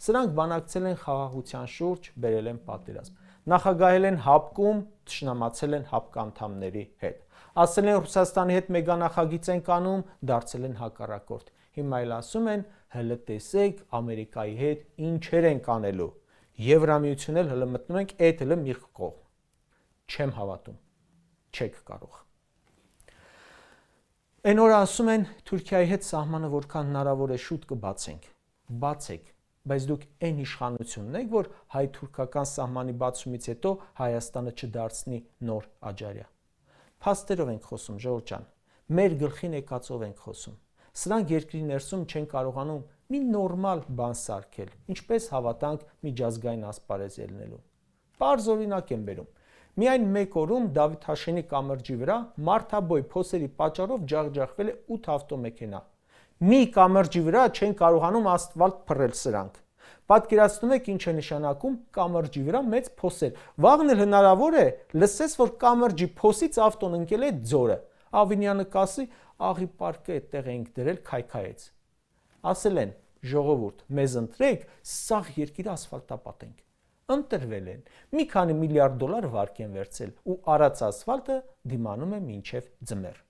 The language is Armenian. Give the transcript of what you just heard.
Սրանք բանակցել են խաղաղության շուրջ, բերել են պատերազմ։ Նախագահել են հապկում, թշնամացել են հապկանդամների հետ։ Ասել են Ռուսաստանի հետ մեգանախագիծ են կանում, դարձել են հակառակորդ։ Հիմա էլ ասում են, հələ տեսեք Ամերիկայի հետ ինչեր են կանելու։ Եվրամիությունն էլ հələ մտնում ենք այդ հələ մի կողմ։ Չեմ հավատում։ Չեք կարող։ Այն օրը ասում են Թուրքիայի հետ սահմանը որքան հնարավոր է շուտ կբացենք։ Բացեք, բայց դուք այն իշխանությունն եք, որ հայ-թուրքական սահմանի բացումից հետո Հայաստանը չդարձնի նոր Աջարիա։ Փաստերով ենք խոսում, ժողովուրդ ջան, մեր գլխին եկածով ենք խոսում։ Սրանք երկրի ներսում չեն կարողանում մի նորմալ բան սարքել, ինչպես հավատանք միջազգային ասպարեզ ելնելու։ Պարզ օրինակ եմ բերում։ Միայն մեկ օրում Դավիթ Հաշենի կամրջի վրա մարդաբոյ փոսերի պատճառով ջախջախվել է 8 ավտոմեքենա։ Մի կամրջի վրա չեն կարողանում ասֆալտ փռել սրանք։ Պատկերացնում եք ինչ է նշանակում կամրջի վրա մեծ փոսեր։ Վաղն էլ հնարավոր է լսես, որ կամրջի փոսից ավտոն ընկել է ձորը։ Ավինյանը կասի, աղի պարկը այդտեղ ենք դրել քայքայեց։ Ասել են, ժողովուրդ, մեզ ընտրեք, սաղ երկիրը ասֆալտապատենք։ Ընտրվել են, մի քանի միլիարդ դոլար վարկ են վերցել ու արած ասֆալտը դիմանում է մինչև ձմեռ։